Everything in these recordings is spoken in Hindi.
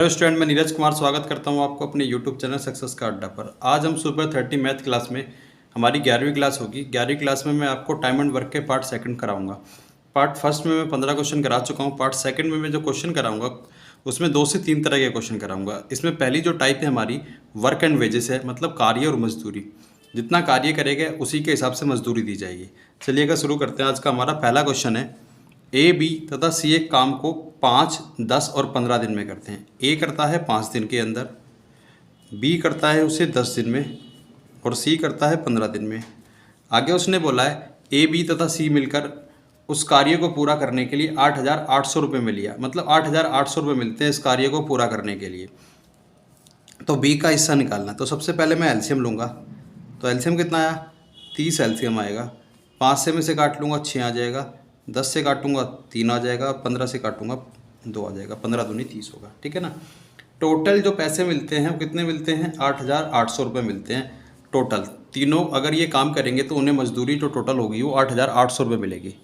हेलो स्टूडेंट, मैं नीरज कुमार स्वागत करता हूं आपको अपने यूट्यूब चैनल सक्सेस का अड्डा पर। आज हम सुपर 30 मैथ क्लास में हमारी 11वीं क्लास होगी। 11वीं क्लास में मैं आपको टाइम एंड वर्क के पार्ट सेकंड कराऊंगा। पार्ट फर्स्ट में मैं 15 क्वेश्चन करा चुका हूं। पार्ट सेकंड में मैं जो क्वेश्चन कराऊंगा उसमें 2 से 3 तरह के क्वेश्चन कराऊंगा। इसमें पहली जो टाइप है हमारी वर्क एंड वेजेस है, मतलब कार्य और मजदूरी। जितना कार्य करेगा उसी के हिसाब से मजदूरी दी जाएगी। चलिएगा शुरू करते हैं। आज का हमारा पहला क्वेश्चन है, ए, बी तथा सी एक काम को 5, 10 और 15 दिन में करते हैं। ए करता है 5 दिन के अंदर, बी करता है उसे 10 दिन में और सी करता है 15 दिन में। आगे उसने बोला है ए, बी तथा सी मिलकर उस कार्य को पूरा करने के लिए 8,800 रुपये में लिया, मतलब 8,800 रुपये मिलते हैं इस कार्य को पूरा करने के लिए। तो बी का हिस्सा निकालना है। तो सबसे पहले मैं एलसीएम लूँगा। तो एलसीएम कितना आया? 30 एलसीएम आएगा। 5 से में से काट लूँगा 6 आ जाएगा, 10 से काटूंगा 3 आ जाएगा, 15 से काटूंगा 2 आ जाएगा, 15 दूनी 30 होगा। ठीक है ना। टोटल जो पैसे मिलते हैं वो कितने मिलते हैं? 8,800 रुपये मिलते हैं टोटल। तीनों अगर ये काम करेंगे तो उन्हें मजदूरी जो टोटल होगी वो 8,800 रुपये मिलेगी।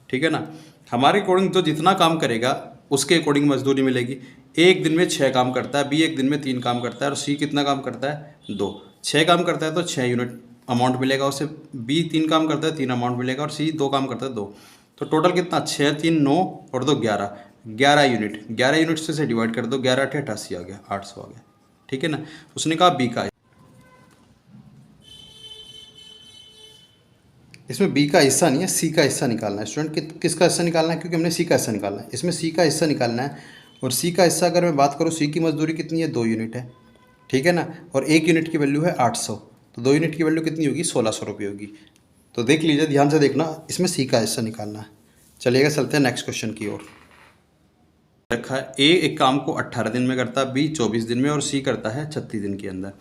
ठीक है ना। हमारे अकॉर्डिंग तो जितना काम करेगा उसके अकॉर्डिंग मजदूरी मिलेगी। एक दिन में 6 काम करता है, बी एक दिन में 3 काम करता है और सी कितना काम करता है? 2। 6 काम करता है तो 6 यूनिट अमाउंट मिलेगा उसे। बी 3 काम करता है 3 अमाउंट मिलेगा और सी 2 काम करता है 2। तो टोटल कितना? 6, 3, 9 और 2 11। 11 यूनिट, 11 यूनिट से डिवाइड कर दो, 11 8 88 आ गया, 800 आ गया। ठीक है ना। उसने कहा बी का, इसमें बी का हिस्सा नहीं है, सी का हिस्सा निकालना है। स्टूडेंट किसका हिस्सा निकालना है? क्योंकि हमने सी का हिस्सा निकालना है। इसमें सी का हिस्सा निकालना है और सी का हिस्सा अगर मैं बात करूँ, सी की मजदूरी कितनी है? 2 यूनिट है। ठीक है ना। और 1 यूनिट की वैल्यू है 800, तो 2 यूनिट की वैल्यू कितनी होगी? 1600 रुपये होगी। तो देख लीजिए, ध्यान से देखना, इसमें सी का हिस्सा निकालना है। चलिएगा चलते हैं नेक्स्ट क्वेश्चन की ओर। रखा है ए एक काम को 18 दिन में करता है, बी 24 दिन में और सी करता है 36 दिन के अंदर।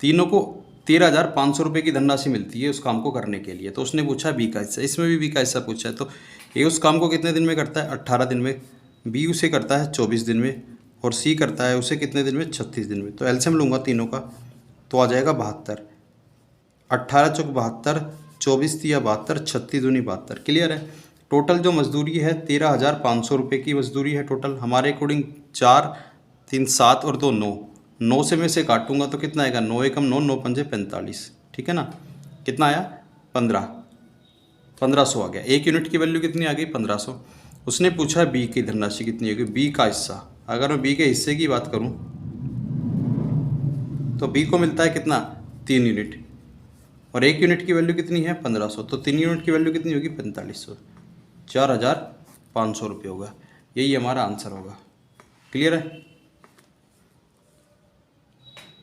तीनों को 13,500 रुपये की धनराशि मिलती है उस काम को करने के लिए। तो उसने पूछा बी का हिस्सा, इसमें भी बी का हिस्सा पूछा है। तो ए उस काम को कितने दिन में करता है? 18 दिन में। बी उसे करता है 24 दिन में और सी करता है उसे कितने दिन में? 36 दिन में। तो एलसीएम लूँगा तीनों का, तो आ जाएगा 72। 18 चौक 72, 24 तिया 72, 36 दूनी 72। क्लियर है। टोटल जो मजदूरी है 13,500 रुपये की मजदूरी है टोटल। हमारे अकॉर्डिंग 4, 3, 7 और 2 9। 9 से में से काटूंगा तो कितना आएगा? 9 एकम 9, 9 पंजे 45। ठीक है ना। कितना आया? 1500 आ गया। 1 यूनिट की वैल्यू कितनी आ गई? 1500। उसने पूछा बी की धनराशि कितनी होगी? बी का हिस्सा। अगर मैं बी के हिस्से की बात करूँ तो बी को मिलता है कितना? 3 यूनिट और 1 यूनिट की वैल्यू कितनी है? 1500। तो 3 यूनिट की वैल्यू कितनी होगी? 4500। 4,500 रुपये होगा। यही हमारा आंसर होगा। क्लियर है।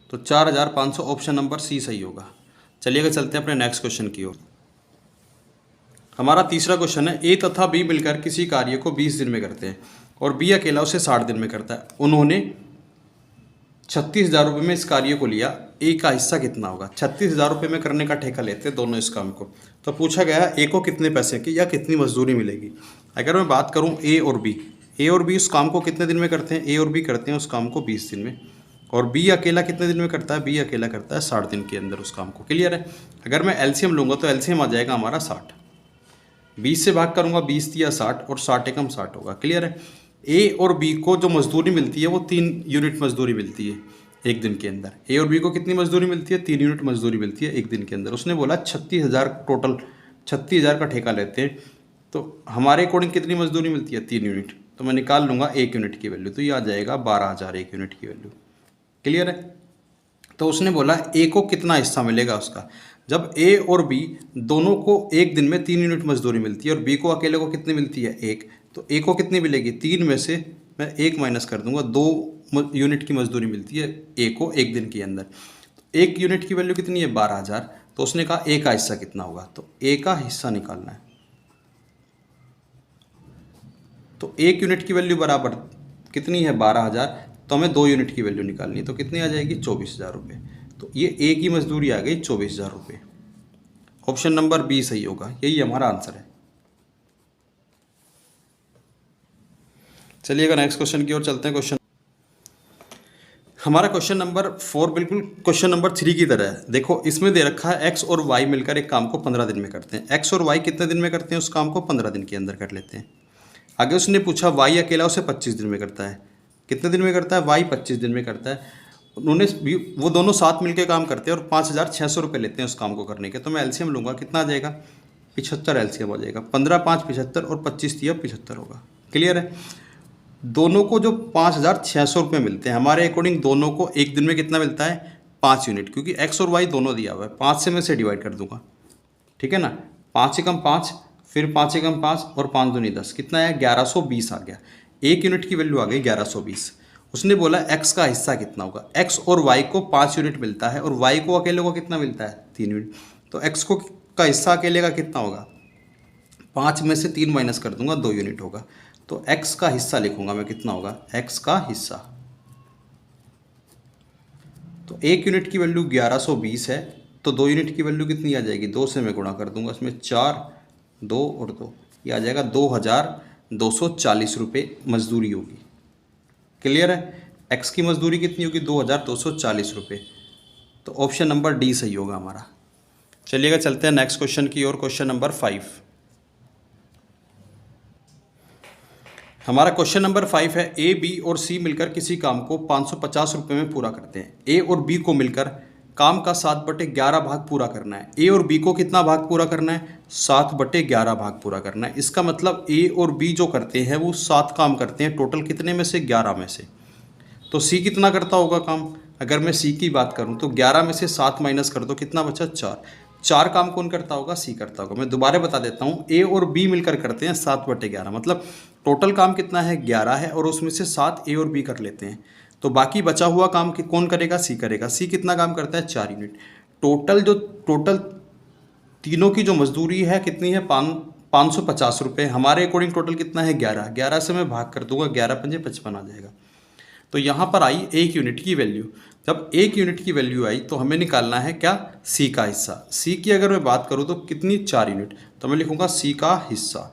तो 4,500 ऑप्शन नंबर सी सही होगा। चलिएगा चलते हैं अपने नेक्स्ट क्वेश्चन की ओर। हमारा तीसरा क्वेश्चन है, ए तथा बी मिलकर किसी कार्य को 20 दिन में करते हैं और बी अकेला उसे 60 दिन में करता है। उन्होंने 36,000 रुपये में इस कार्य को लिया। ए का हिस्सा कितना होगा? 36,000 रुपये में करने का ठेका लेते हैं दोनों इस काम को। तो पूछा गया ए को कितने पैसे की या कितनी मजदूरी मिलेगी। अगर मैं बात करूं ए और बी उस काम को कितने दिन में करते हैं? ए और बी करते हैं उस काम को 20 दिन में और बी अकेला कितने दिन में करता है? बी अकेला करता है 60 दिन के अंदर उस काम को। क्लियर है। अगर मैं एलसीएम लूँगा तो एलसीएम आ जाएगा हमारा 60। 20 से भाग करूँगा, 20 या 60 और 60 एकम 60 होगा। क्लियर है। ए और बी को जो मजदूरी मिलती है वो 3 यूनिट मजदूरी मिलती है एक दिन के अंदर। ए और बी को कितनी मजदूरी मिलती है? 3 यूनिट मजदूरी मिलती है एक दिन के अंदर। उसने बोला 36,000 टोटल, 36,000 का ठेका लेते हैं। तो हमारे अकॉर्डिंग कितनी मजदूरी मिलती है? 3 यूनिट। तो मैं निकाल लूँगा 1 यूनिट की वैल्यू, तो ये आ जाएगा 12,000 1 यूनिट की वैल्यू। क्लियर है। तो उसने बोला ए को कितना हिस्सा मिलेगा उसका। जब ए और बी दोनों को एक दिन में 3 यूनिट मजदूरी मिलती है और बी को अकेले को कितनी मिलती है? 1। तो ए को कितनी मिलेगी? 3 में से मैं 1 माइनस कर दूंगा, 2 यूनिट की मजदूरी मिलती है ए को एक दिन के अंदर। तो 1 यूनिट की वैल्यू कितनी है? 12,000। तो उसने कहा ए का हिस्सा कितना होगा। तो ए का हिस्सा निकालना है। तो 1 यूनिट की वैल्यू बराबर कितनी है? 12,000। तो हमें 2 यूनिट की वैल्यू निकालनी है। तो कितनी आ जाएगी? 24,000 रुपये। तो ये ए की मजदूरी आ गई 24,000 रुपये। ऑप्शन नंबर बी सही होगा। यही हमारा आंसर है। चलिएगा नेक्स्ट क्वेश्चन की ओर चलते हैं। क्वेश्चन हमारा क्वेश्चन नंबर 4 बिल्कुल क्वेश्चन नंबर 3 की तरह है। देखो इसमें दे रखा है एक्स और वाई मिलकर एक काम को 15 दिन में करते हैं। एक्स और वाई कितने दिन में करते हैं? उस काम को 15 दिन के अंदर कर लेते हैं। आगे उसने पूछा वाई अकेला उसे 25 दिन में करता है। कितने दिन में करता है, वाई 25 दिन में करता है। उन्होंने भी वो दोनों साथ मिलकर काम करते हैं और 5,600 रुपये लेते हैं उस काम को करने के। तो मैं एलसीएम लूँगा, कितना आ जाएगा, 75 एलसीएम आ जाएगा। 15 5 75 और 25 दिया 75 होगा। क्लियर है। दोनों को जो 5,600 रुपये मिलते हैं, हमारे अकॉर्डिंग दोनों को एक दिन में कितना मिलता है, 5 यूनिट, क्योंकि एक्स और वाई दोनों दिया हुआ है। 5 से मैं से डिवाइड कर दूंगा, ठीक है ना। 5 एकम 5, फिर 5 एकम 5 और 5 दूनी 10, कितना है, 1120 आ गया। एक यूनिट की वैल्यू आ गई 1120। उसने बोला एक्स का हिस्सा कितना होगा। एक्स और वाई को 5 यूनिट मिलता है और वाई को अकेले को कितना मिलता है, 3 यूनिट। तो एक्स को का हिस्सा अकेले का कितना होगा, 5 में से 3 माइनस कर दूंगा, 2 यूनिट होगा। तो एक्स का हिस्सा लिखूंगा मैं, कितना होगा, एक्स का हिस्सा। तो एक यूनिट की वैल्यू 1120 है, तो 2 यूनिट की वैल्यू कितनी आ जाएगी, 2 से मैं गुणा कर दूंगा, इसमें 4 2 और 2, ये आ जाएगा 2,240 रुपये मजदूरी होगी। क्लियर है। एक्स की मजदूरी कितनी होगी, 2,240 रुपये। तो ऑप्शन नंबर डी सही होगा हमारा। चलिएगा चलते हैं नेक्स्ट क्वेश्चन की ओर। Question number 5। हमारा क्वेश्चन नंबर 5 है, ए बी और सी मिलकर किसी काम को 550 रुपये में पूरा करते हैं। ए और बी को मिलकर काम का 7/11 भाग पूरा करना है। ए और बी को कितना भाग पूरा करना है, 7/11 भाग पूरा करना है। इसका मतलब ए और बी जो करते हैं वो 7 काम करते हैं, टोटल कितने में से, 11 में से। तो सी कितना करता होगा काम, अगर मैं सी की बात करूं तो 11 में से 7 माइनस कर दो, कितना बचा, 4। 4 काम कौन करता होगा, सी करता होगा। मैं दोबारा बता देता हूं, ए और बी मिलकर करते हैं 7/11, मतलब टोटल काम कितना है, 11 है, और उसमें से 7 ए और बी कर लेते हैं। तो बाकी बचा हुआ काम कौन करेगा, सी करेगा। सी कितना काम करता है, 4 यूनिट। टोटल तीनों की जो मजदूरी है कितनी है, 550 रुपये। हमारे अकॉर्डिंग टोटल कितना है, 11 से मैं भाग कर दूंगा, 11 पंजे 55 आ जाएगा। तो यहाँ पर आई 1 यूनिट की वैल्यू। जब 1 यूनिट की वैल्यू आई तो हमें निकालना है क्या, सी का हिस्सा। सी की अगर मैं बात करूँ तो कितनी, 4 यूनिट। तो मैं लिखूंगा सी का हिस्सा।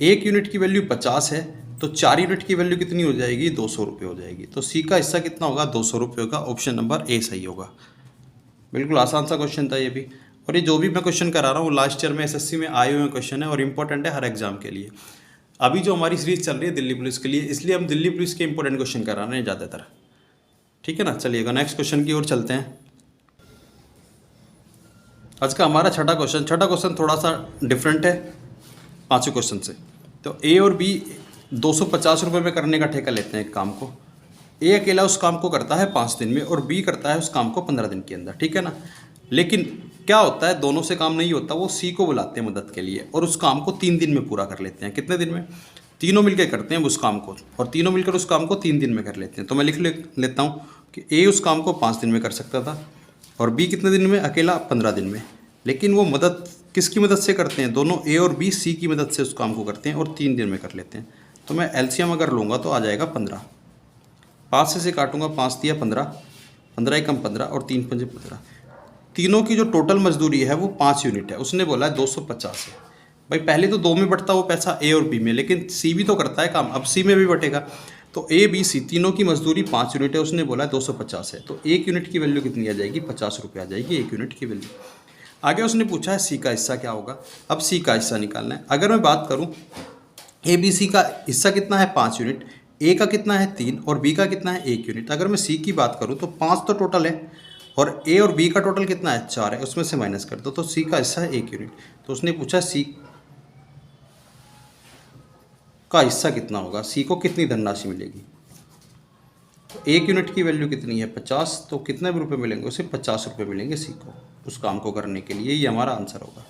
1 यूनिट की वैल्यू 50 है, तो 4 यूनिट की वैल्यू कितनी हो जाएगी, 200 रुपये हो जाएगी। तो सी का हिस्सा कितना होगा, 200 रुपये होगा। ऑप्शन नंबर ए सही होगा। बिल्कुल आसान सा क्वेश्चन था ये भी। और ये जो भी मैं क्वेश्चन करा रहा हूँ लास्ट ईयर में एसएससी में आए हुए क्वेश्चन है और इंपॉर्टेंट है हर एग्जाम के लिए। अभी जो हमारी सीरीज चल रही है दिल्ली पुलिस के लिए, इसलिए हम दिल्ली पुलिस के इंपॉर्टेंट क्वेश्चन करा रहे हैं ज़्यादातर, ठीक है ना। चलिएगा नेक्स्ट क्वेश्चन की ओर चलते हैं। आज का हमारा छठा क्वेश्चन थोड़ा सा डिफरेंट है 5वें क्वेश्चन से। तो ए और बी 250 रुपये में करने का ठेका लेते हैं एक काम को। ए अकेला उस काम को करता है 5 दिन में और बी करता है उस काम को 15 दिन के अंदर, ठीक है ना। लेकिन क्या होता है, दोनों से काम नहीं होता, वो सी को बुलाते हैं मदद के लिए और उस काम को 3 दिन में पूरा कर लेते हैं। कितने दिन में, तीनों मिलकर करते हैं उस काम को, और तीनों मिलकर उस काम को 3 दिन में कर लेते हैं। तो मैं लिख लेता हूँ कि ए उस काम को 5 दिन में कर सकता था और बी कितने दिन में, अकेला 15 दिन में। लेकिन वो मदद किसकी मदद से करते हैं, दोनों ए और बी सी की मदद से उस काम को करते हैं और 3 दिन में कर लेते हैं। तो मैं एलसीएम अगर लूँगा तो आ जाएगा 15। 5 से काटूंगा, 5 दिया 15, 15 एकम 15 और 3 पंजे 15। तीनों की जो टोटल मजदूरी है वो 5 यूनिट है। उसने बोला है 250 है। भाई पहले तो 2 में बटता वो पैसा ए और बी में, लेकिन सी भी तो करता है काम, अब सी में भी बटेगा। तो ए बी सी तीनों की मजदूरी 5 यूनिट है, उसने बोला है 250 है। तो 1 यूनिट की वैल्यू कितनी आ जाएगी, 50 रुपये आ जाएगी 1 यूनिट की वैल्यू। आगे उसने पूछा है सी का हिस्सा क्या होगा। अब सी का हिस्सा निकालना है। अगर मैं बात करूँ ए बी सी का हिस्सा कितना है, 5 यूनिट, ए का कितना है 3 और बी का कितना है 1 यूनिट। अगर मैं सी की बात करूँ तो 5 तो टोटल है और ए और बी का टोटल कितना है, 4 है, उसमें से माइनस कर दो। तो सी का हिस्सा है 1 यूनिट। तो उसने पूछा सी का हिस्सा कितना होगा, सी को कितनी धनराशि मिलेगी। तो 1 यूनिट की वैल्यू कितनी है, 50, तो कितने रुपये मिलेंगे उसे, 50 रुपये मिलेंगे सी को उस काम को करने के लिए। ये हमारा आंसर होगा,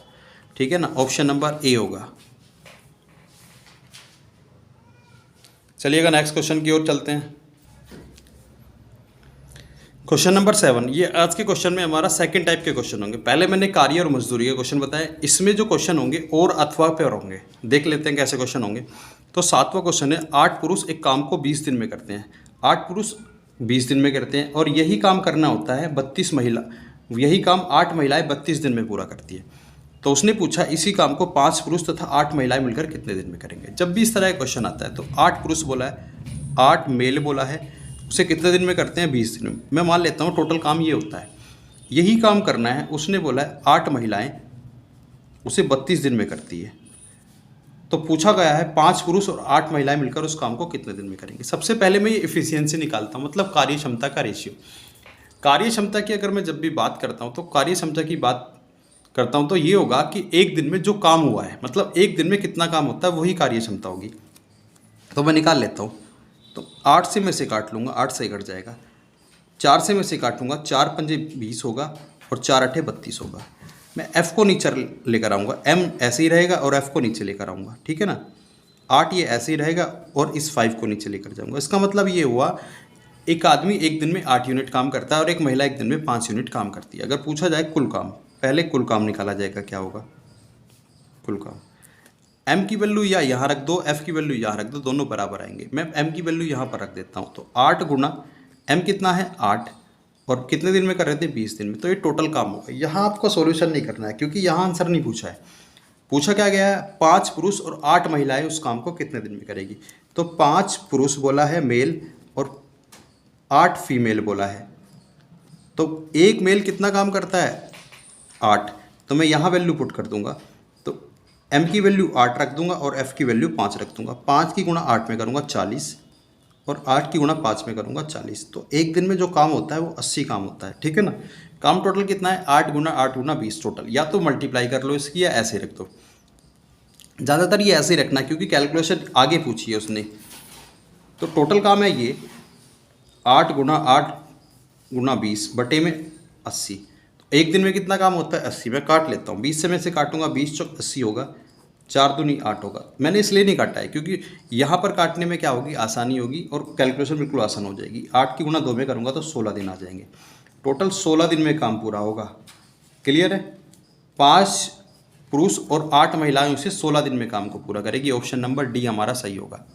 ठीक है ना। ऑप्शन नंबर ए होगा। चलिएगा नेक्स्ट क्वेश्चन की ओर चलते हैं। क्वेश्चन नंबर 7, ये आज के क्वेश्चन में हमारा सेकंड टाइप के क्वेश्चन होंगे। पहले मैंने कार्य और मजदूरी के क्वेश्चन बताए, इसमें जो क्वेश्चन होंगे और अथवा पर होंगे। देख लेते हैं कैसे क्वेश्चन होंगे। तो 7वां क्वेश्चन है, 8 पुरुष एक काम को 20 दिन में करते हैं। 8 पुरुष 20 दिन में करते हैं और यही काम करना होता है 32 महिला, यही काम 8 महिलाएं 32 दिन में पूरा करती है। तो उसने पूछा इसी काम को 5 पुरुष तथा 8 महिलाएं मिलकर कितने दिन में करेंगे। जब भी इस तरह का क्वेश्चन आता है तो 8 पुरुष बोला है, 8 मेल बोला है, उसे कितने दिन में करते हैं, 20 दिन में। मैं मान लेता हूँ टोटल काम ये होता है, यही काम करना है। उसने बोला है 8 महिलाएं, उसे 32 दिन में करती है। तो पूछा गया है 5 पुरुष और 8 महिलाएं मिलकर उस काम को कितने दिन में करेंगे। सबसे पहले मैं ये इफिशियंसी निकालता हूँ, मतलब कार्य क्षमता का रेशियो। कार्य क्षमता की अगर मैं जब भी बात करता हूँ तो कार्य क्षमता की बात करता हूँ तो ये होगा कि एक दिन में जो काम हुआ है, मतलब एक दिन में कितना काम होता है, वही कार्य क्षमता होगी। तो मैं निकाल लेता हूँ। तो 8 से मैं से काट लूँगा, 8 से कट जाएगा। 4 से मैं से काटूंगा, 4 पंजे 20 होगा और 4 अठे 32 होगा। मैं F को नीचे लेकर आऊँगा, M ऐसे ही रहेगा और F को नीचे लेकर आऊँगा, ठीक है ना। 8 ये ऐसे ही रहेगा और इस 5 को नीचे लेकर जाऊँगा। इसका मतलब ये हुआ एक आदमी एक दिन में 8 यूनिट काम करता है और एक महिला एक दिन में 5 यूनिट काम करती है। अगर पूछा जाए कुल काम, पहले कुल काम निकाला जाएगा, क्या होगा कुल काम। M की वैल्यू या यहाँ रख दो, F की वैल्यू यहाँ रख दो, दोनों बराबर आएंगे। मैं M की वैल्यू यहाँ पर रख देता हूँ। तो 8 गुना M कितना है 8, और कितने दिन में कर रहे थे 20 दिन में। तो ये टोटल काम होगा। यहाँ आपको सॉल्यूशन नहीं करना है क्योंकि यहाँ आंसर नहीं पूछा है। पूछा क्या गया है 5 पुरुष और 8 महिलाएं उस काम को कितने दिन में करेगी। तो 5 पुरुष बोला है मेल और 8 फीमेल बोला है। तो एक मेल कितना काम करता है 8, तो मैं यहाँ वैल्यू पुट कर दूंगा। तो M की वैल्यू 8 रख दूंगा और F की वैल्यू 5 रख दूंगा। 5 की गुणा 8 में करूँगा 40 और 8 की गुणा 5 में करूँगा 40। तो एक दिन में जो काम होता है वो 80 काम होता है, ठीक है ना। काम टोटल कितना है 8 गुना 8 गुना 20 टोटल। या तो मल्टीप्लाई कर लो इसकी या ऐसे रख दो। ज़्यादातर ये ऐसे ही रखना क्योंकि कैलकुलेशन आगे पूछी है उसने। तो टोटल काम है ये 8 गुना 8 गुना 20 बटे में 80। तो एक दिन में कितना काम होता है 80। मैं काट लेता हूँ, 20 से मैं से काटूंगा, 20 चौक 80 होगा, 4 दूनी 8 होगा। मैंने इसलिए नहीं काटा है क्योंकि यहाँ पर काटने में क्या होगी आसानी होगी और कैलकुलेशन बिल्कुल आसान हो जाएगी। 8 की गुना 2 में करूँगा तो 16 दिन आ जाएंगे। टोटल 16 दिन में काम पूरा होगा। क्लियर है। 5 पुरुष और 8 महिलाएं उसे 16 दिन में काम को पूरा करेगी। ऑप्शन नंबर डी हमारा सही होगा।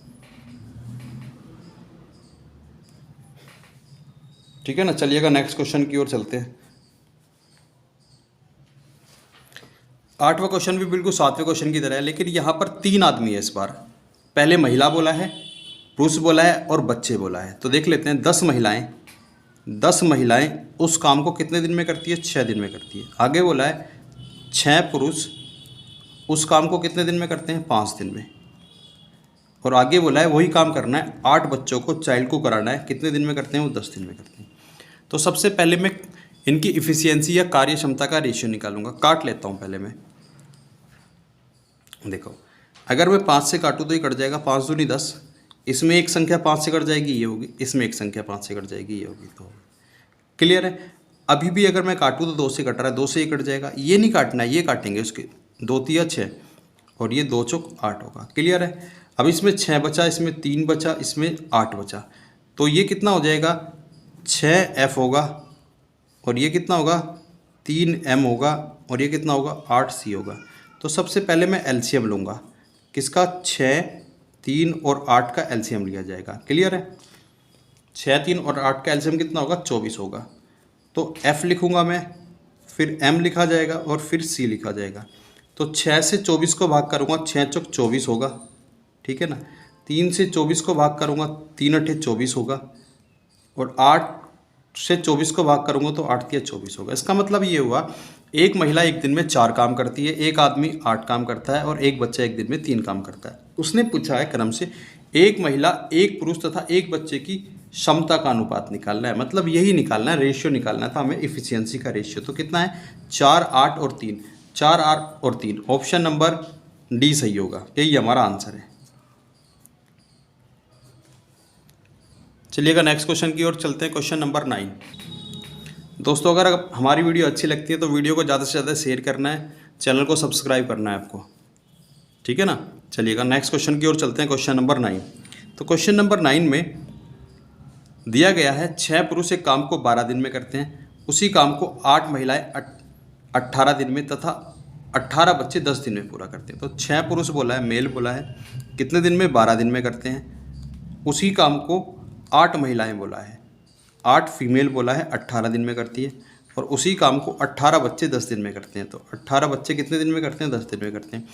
ठीक है ना। चलिएगा नेक्स्ट क्वेश्चन की ओर चलते हैं। 8वां क्वेश्चन भी बिल्कुल 7वें क्वेश्चन की तरह है, लेकिन यहाँ पर 3 आदमी है इस बार। पहले महिला बोला है, पुरुष बोला है और बच्चे बोला है। तो देख लेते हैं 10 महिलाएं उस काम को कितने दिन में करती है 6 दिन में करती है। आगे बोला है 6 पुरुष उस काम को कितने दिन में करते हैं 5 दिन में। और आगे बोला है वही काम करना है 8 बच्चों को, चाइल्ड को कराना है, कितने दिन में करते हैं वो 10 दिन में करते हैं। तो सबसे पहले मैं इनकी इफ़िशियंसी या कार्य क्षमता का रेशियो निकालूंगा। काट लेता हूँ पहले मैं। देखो अगर मैं 5 से काटूँ तो ये कट जाएगा, 5 दूनी 10। इसमें एक संख्या 5 से कट जाएगी, ये होगी। इसमें एक संख्या 5 से कट जाएगी, ये होगी। तो क्लियर है। अभी भी अगर मैं काटूँ तो 2 से कट रहा है, 2 से ये कट जाएगा। ये नहीं काटना है, ये काटेंगे उसके 2 तिया 6 और ये 2 चौक 8 होगा। क्लियर है। अब इसमें 6 बचा, इसमें 3 बचा, इसमें 8 बचा। तो ये कितना हो जाएगा 6F होगा और ये कितना होगा 3M होगा और ये कितना होगा 8C होगा। तो सबसे पहले मैं एलसीएम लूँगा। किसका 6, 3 और 8 का एलसीएम लिया जाएगा। क्लियर है। 6, 3 और 8 का एलसीएम कितना होगा 24 होगा। तो F लिखूँगा मैं, फिर M लिखा जाएगा और फिर C लिखा जाएगा। तो 6 से 24 को भाग करूँगा, 6 चौक 24 होगा, ठीक है ना। 3 से 24 को भाग करूँगा, 3 अठे 24 होगा और 8 से 24 को भाग करूँगा तो 8 तिया 24 होगा। इसका मतलब ये हुआ एक महिला एक दिन में 4 काम करती है, एक आदमी 8 काम करता है और एक बच्चा एक दिन में 3 काम करता है। उसने पूछा है क्रम से एक महिला, एक पुरुष तथा एक बच्चे की क्षमता का अनुपात निकालना है। मतलब यही निकालना है, रेशियो निकालना था हमें इफिशियंसी का रेशियो। तो कितना है 4, 8 और 3, 4, 8 और 3। ऑप्शन नंबर डी सही होगा, यही हमारा आंसर है। चलिएगा नेक्स्ट क्वेश्चन की ओर चलते हैं। Question number 9। दोस्तों अगर हमारी वीडियो अच्छी लगती है तो वीडियो को ज़्यादा से ज़्यादा शेयर करना है, चैनल को सब्सक्राइब करना है आपको, ठीक है ना। चलिएगा नेक्स्ट क्वेश्चन की ओर चलते हैं। Question number 9। तो क्वेश्चन नंबर 9 में दिया गया है 6 पुरुष एक काम को 12 दिन में करते हैं, उसी काम को 8 महिलाएं 18 दिन में तथा 18 बच्चे 10 दिन में पूरा करते हैं। तो 6 पुरुष बोला है, मेल बोला है, कितने दिन में 12 दिन में करते हैं। उसी काम को 8 महिलाएं बोला है, 8 फीमेल बोला है 18 दिन में करती है। और उसी काम को 18 बच्चे 10 दिन में करते हैं। तो 18 बच्चे कितने दिन में करते हैं 10 दिन में करते हैं।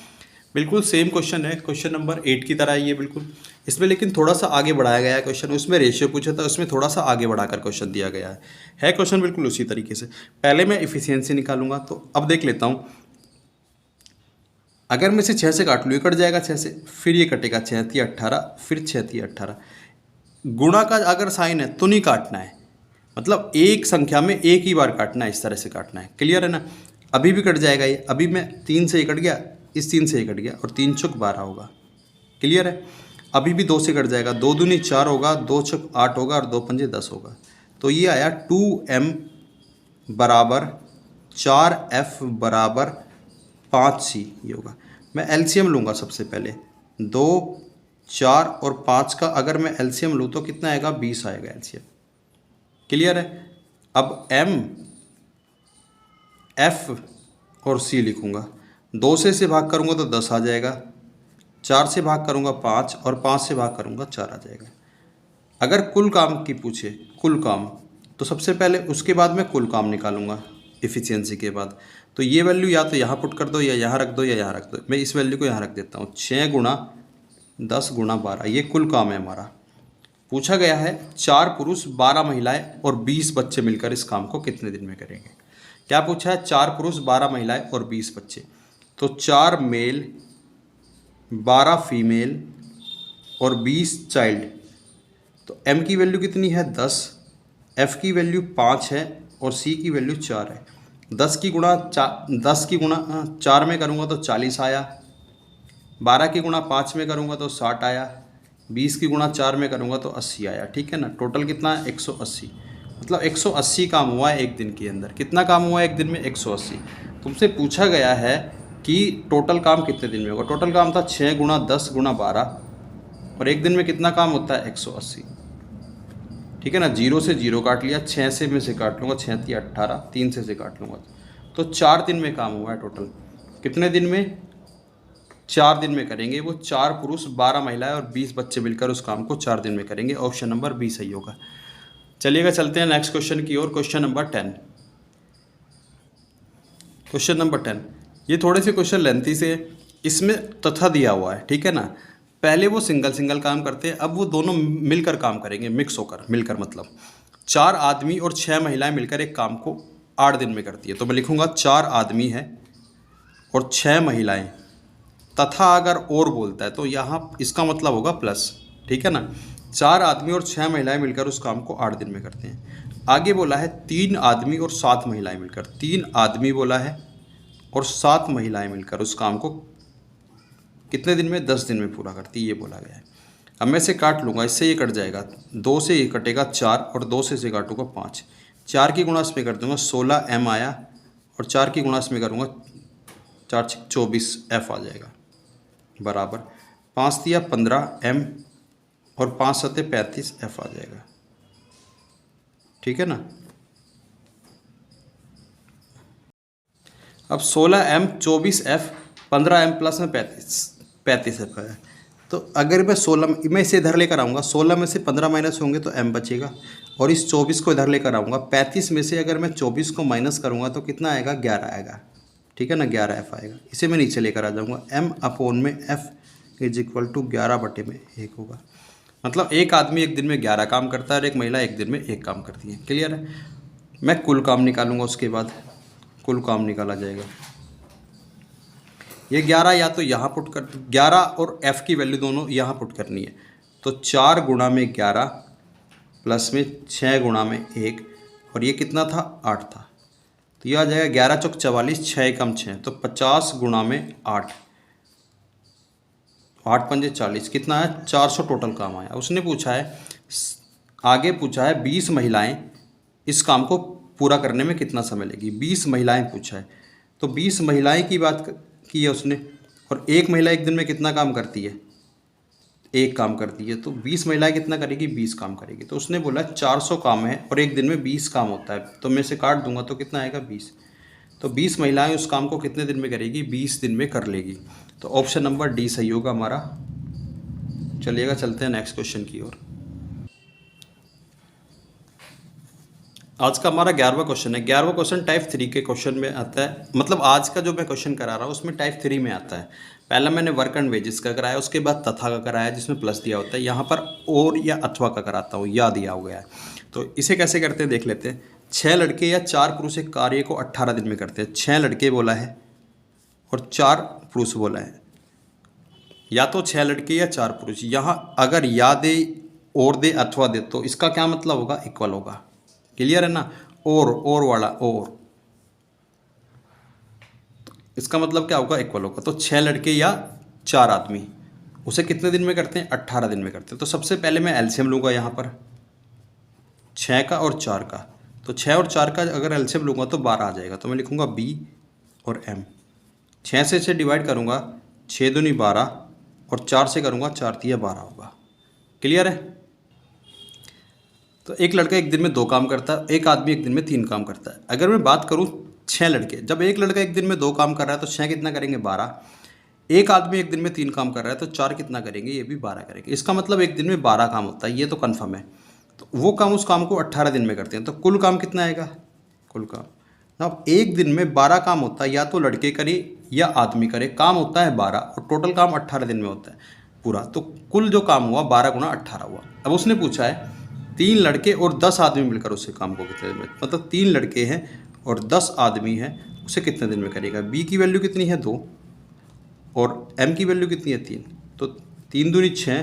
बिल्कुल सेम क्वेश्चन है, क्वेश्चन नंबर 8 की तरह ही है बिल्कुल। इसमें लेकिन थोड़ा सा आगे बढ़ाया गया है क्वेश्चन। उसमें रेशियो पूछा था, उसमें थोड़ा सा आगे बढ़ाकर क्वेश्चन दिया गया है क्वेश्चन बिल्कुल उसी तरीके से। पहले मैं इफिशियंसी निकालूंगा। तो अब देख लेता हूँ अगर मैं इसे 6 से काट लूँ, ये कट जाएगा 6 से, फिर ये कटेगा 6 तिया 18, फिर 6 तिया 18। गुणा का अगर साइन है तो नहीं काटना है, मतलब एक संख्या में एक ही बार काटना है, इस तरह से काटना है। क्लियर है ना? अभी भी कट जाएगा ये, अभी मैं 3 से ये कट गया, इस 3 से ये कट गया, और 3 चौक 12 होगा। क्लियर है? अभी भी 2 से कट जाएगा, 2 दूनी 4 होगा, 2 चौक 8 होगा, और 2 पंजे 10 होगा। तो ये आया 2m बराबर 4f बराबर 5c, ये होगा। मैं एलसीएम लूँगा सबसे पहले, 2, 4 और 5 का अगर मैं एलसीएम लूँ तो कितना आएगा? 20 आएगा एलसीएम। क्लियर है? अब m, f और c लिखूँगा। 2 से इसे भाग करूँगा तो 10 आ जाएगा, 4 से भाग करूँगा 5, और 5 से भाग करूँगा 4 आ जाएगा। अगर कुल काम की पूछे, कुल काम, तो सबसे पहले उसके बाद मैं कुल काम निकालूंगा इफ़िशियंसी के बाद। तो ये वैल्यू या तो यहाँ पुट कर दो, या यहाँ रख दो, या यहाँ रख दो। मैं इस वैल्यू को यहाँ रख देता हूँ, 6 गुणा 10 गुणा 12, ये कुल काम है हमारा। पूछा गया है 4 पुरुष 12 महिलाएं और 20 बच्चे मिलकर इस काम को कितने दिन में करेंगे। क्या पूछा है? 4 पुरुष 12 महिलाएं और 20 बच्चे। तो 4 मेल, 12 फीमेल और 20 चाइल्ड। तो m की वैल्यू कितनी है? 10, f की वैल्यू 5 है, और c की वैल्यू 4 है। 10 की गुणा 4 में करूँगा तो 40 आया, 12 की गुणा 5 में करूँगा तो 60 आया, 20 की गुणा 4 में करूँगा तो 80 आया। ठीक है ना? टोटल कितना है? 180। मतलब 180 काम हुआ है एक दिन के अंदर। कितना काम हुआ है एक दिन में? 180। तुमसे पूछा गया है कि टोटल काम कितने दिन में होगा। टोटल काम था 6 गुणा 10 गुणा 12, और एक दिन में कितना काम होता है? 180। ठीक है ना? 0 से 0 काट लिया, 6 से मैं से काट लूँगा, 6 तिया 18, 3 से काट लूँगा, तो 4 दिन में काम हुआ है टोटल। कितने दिन में? 4 दिन में करेंगे वो। 4 पुरुष 12 महिलाएं और 20 बच्चे मिलकर उस काम को 4 दिन में करेंगे। ऑप्शन नंबर बी सही होगा। चलिएगा चलते हैं नेक्स्ट क्वेश्चन की ओर। Question number 10। क्वेश्चन नंबर 10, ये थोड़े से क्वेश्चन लेंथी से, इसमें तथा दिया हुआ है। ठीक है ना? पहले वो सिंगल सिंगल काम करते हैं, अब वो दोनों मिलकर काम करेंगे, मिक्स होकर। मिलकर मतलब 4 आदमी और 6 महिलाएं मिलकर एक काम को 8 दिन में करती है। तो मैं लिखूंगा 4 आदमी है और 6 महिलाएं, तथा अगर और बोलता है तो यहाँ इसका मतलब होगा प्लस। ठीक है ना? 4 आदमी और 6 महिलाएं मिलकर उस काम को 8 दिन में करते हैं। आगे बोला है 3 आदमी और 7 महिलाएं मिलकर। 3 आदमी बोला है और 7 महिलाएं मिलकर उस काम को कितने दिन में? 10 दिन में पूरा करती है, ये बोला गया है। अब मैं इसे काट लूँगा, इससे ये कट जाएगा, 2 से ये कटेगा 4, और 2 से इसे काटूंगा 5। 4 की गुणा इसमें कर दूंगा, 16m आया, और 4 की गुणा इसमें करूँगा, 4 24 f आ जाएगा, बराबर 5 दिया 15m, और 5 सते 35 f आ जाएगा। ठीक है ना? अब 16m 24f 15m प्लस में 35 f है। तो अगर मैं 16 में इसे इधर लेकर आऊँगा, 16 में से 15 माइनस होंगे तो m बचेगा, और इस 24 को इधर लेकर आऊँगा। 35 में से अगर मैं 24 को माइनस करूँगा तो कितना आएगा? 11 आएगा। ठीक है ना? 11f आएगा। इसे मैं नीचे लेकर आ जाऊँगा, m अपॉन में f इज इक्वल टू 11/1 होगा। मतलब एक आदमी एक दिन में 11 काम करता है और एक महिला एक दिन में 1 काम करती है। क्लियर है? मैं कुल काम निकालूंगा, उसके बाद कुल काम निकाला जाएगा। ये 11 या तो यहाँ पुट कर, 11 और f की वैल्यू दोनों यहाँ पुट करनी है। तो 4 गुणा में 11 प्लस में 6 गुणा में 1, और ये कितना था? 8 था। तो ये आ जाएगा 11 चौक 44, 6 कम 6, तो 50 गुणा में 8, 8 पंजे 40, कितना है? 400 टोटल काम आया। उसने पूछा है, आगे पूछा है 20 महिलाएं इस काम को पूरा करने में कितना समय लेगी। 20 महिलाएं पूछा है, तो 20 महिलाएं की बात की है उसने, और एक महिला एक दिन में कितना काम करती है? 1 काम करती है। तो 20 महिलाएं कितना करेगी? 20 काम करेगी। तो उसने बोला 400 काम है और एक दिन में 20 काम होता है, तो मैं इसे काट दूंगा तो कितना आएगा? 20। तो 20 महिलाएं उस काम को कितने दिन में करेगी? 20 दिन में कर लेगी। तो ऑप्शन नंबर डी सही होगा हमारा। चलिएगा चलते हैं नेक्स्ट क्वेश्चन की ओर। आज का हमारा 11वां क्वेश्चन है। 11वां क्वेश्चन टाइप 3 के क्वेश्चन में आता है, मतलब आज का जो मैं क्वेश्चन करा रहा हूँ उसमें टाइप 3 में आता है। पहला मैंने वर्क एंड वेजेस का कराया, उसके बाद तथा का कराया जिसमें प्लस दिया होता है। यहाँ पर और या अथवा का कराता हूँ, या दिया हो गया है। तो इसे कैसे करते हैं देख लेते हैं। 6 लड़के या 4 पुरुष एक कार्य को 18 दिन में करते हैं। 6 लड़के बोला है और 4 पुरुष बोला है, या तो 6 लड़के या 4 पुरुष। यहाँ अगर या दे और दे अथवा दे तो इसका क्या मतलब होगा, इक्वल होगा। क्लियर है ना, और वाला और, इसका मतलब क्या होगा, इक्वल होगा। तो 6 लड़के या 4 आदमी उसे कितने दिन में करते हैं, 18 दिन में करते हैं। तो सबसे पहले मैं एलसीएम लूँगा यहाँ पर 6 का और 4 का। तो 6 और 4 का अगर एलसीएम लूँगा तो 12 आ जाएगा। तो मैं लिखूँगा बी और एम। 6 से 6 डिवाइड करूँगा, 6 दूनी 12 और 4 से करूँगा 4 तिया 12 होगा। क्लियर है। तो एक लड़का एक दिन में 2 काम करता है, एक आदमी एक दिन में 3 काम करता है। अगर मैं बात करूँ 6 लड़के, जब एक लड़का एक दिन में 2 काम कर रहा है तो 6 कितना करेंगे, 12। एक आदमी एक दिन में 3 काम कर रहा है तो 4 कितना करेंगे, ये भी 12 करेंगे। इसका मतलब एक दिन में 12 काम होता है, ये तो कन्फर्म है। तो वो काम उस काम को 18 दिन में करते हैं। तो कुल काम कितना आएगा, कुल काम। अब एक दिन में 12 काम होता है, या तो लड़के करे या आदमी करे, काम होता है 12 और टोटल काम 18 दिन में होता है पूरा। तो कुल जो काम हुआ 12 गुना 18 हुआ। अब उसने पूछा है 3 लड़के और 10 आदमी मिलकर उसे काम को कितने दिन में, मतलब 3 लड़के हैं और 10 आदमी हैं, उसे कितने दिन में करेगा। बी की वैल्यू कितनी है, 2, और एम की वैल्यू कितनी है, 3। तो 3 दूनी 6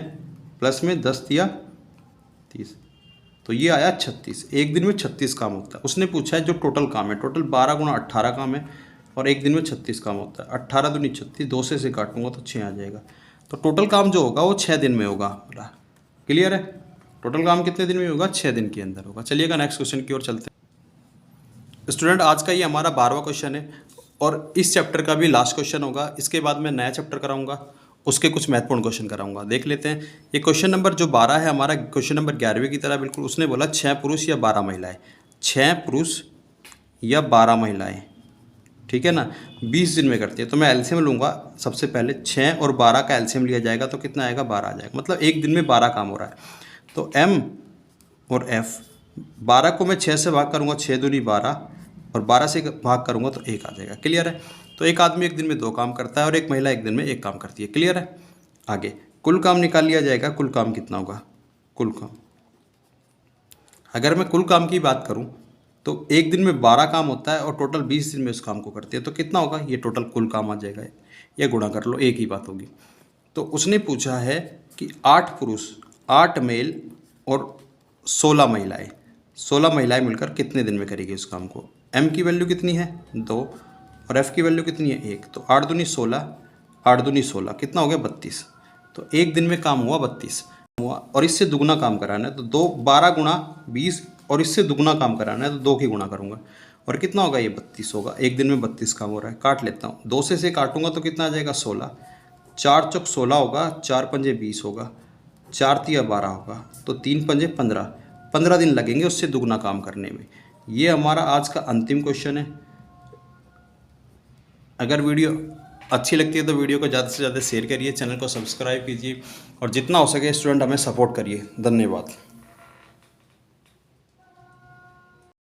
प्लस में 10 दिया 30, तो ये आया 36। एक दिन में 36 काम होता है। उसने पूछा है जो टोटल काम है, टोटल 12 गुना 18 काम है और एक दिन में 36 काम होता है। 18 दूनी 36, 2 से काटूंगा तो 6 आ जाएगा। तो टोटल काम जो होगा वो 6 दिन में होगा पूरा। क्लियर है, टोटल काम कितने दिन में होगा, 6 दिन के अंदर होगा। चलिएगा नेक्स्ट क्वेश्चन की ओर चलते हैं। स्टूडेंट आज का ये हमारा 12वां क्वेश्चन है और इस चैप्टर का भी लास्ट क्वेश्चन होगा। इसके बाद मैं नया चैप्टर कराऊंगा, उसके कुछ महत्वपूर्ण क्वेश्चन कराऊंगा। देख लेते हैं। ये क्वेश्चन नंबर जो 12 है हमारा क्वेश्चन नंबर 11वें की तरह बिल्कुल। उसने बोला 6 पुरुष या 12 महिलाएं, 6 पुरुष या 12 महिलाएं, ठीक है ना, 20 दिन में करती है। तो मैं एलसीएम लूँगा सबसे पहले, 6 और 12 का एलसीएम लिया जाएगा तो कितना आएगा, 12 आ जाएगा। मतलब एक दिन में 12 काम हो रहा है। तो एम और एफ, 12 को मैं 6 से भाग करूँगा, 6 दूनी 12 और 12 से भाग करूँगा तो 1 आ जाएगा। क्लियर है। तो एक आदमी एक दिन में 2 काम करता है और एक महिला एक दिन में 1 काम करती है। क्लियर है। आगे कुल काम निकाल लिया जाएगा। कुल काम कितना होगा, कुल काम, अगर मैं कुल काम की बात करूँ तो एक दिन में 12 काम होता है और टोटल 20 दिन में उस काम को करती है। तो कितना होगा, ये टोटल कुल काम आ जाएगा। ये गुणा कर लो, एक ही बात होगी। तो उसने पूछा है कि 8 पुरुष, 8 मेल और 16 महिलाएं, 16 महिलाएं मिलकर कितने दिन में करेगी उस काम को। एम की वैल्यू कितनी है, 2, और एफ की वैल्यू कितनी है, 1। तो 8 दूनी 16, 8 दूनी 16, कितना हो गया, 32। तो एक दिन में काम हुआ 32 हुआ। और इससे दुगना काम कराना है तो 12 गुणा 20, और इससे दुगना काम कराना है तो 2 की गुणा करूँगा और कितना होगा, ये 32 होगा। एक दिन में 32 काम हो रहा है। काट लेता हूँ, 2 से काटूंगा तो कितना आ जाएगा, 16। 4 चौक 16 होगा, 4 पंजे 20 होगा, 4 तिया 12 होगा, तो 3 पंजे 15। 15 दिन लगेंगे उससे दुगना काम करने में। ये हमारा आज का अंतिम क्वेश्चन है। अगर वीडियो अच्छी लगती है तो वीडियो को ज़्यादा से ज़्यादा शेयर करिए, चैनल को सब्सक्राइब कीजिए और जितना हो सके स्टूडेंट हमें सपोर्ट करिए। धन्यवाद।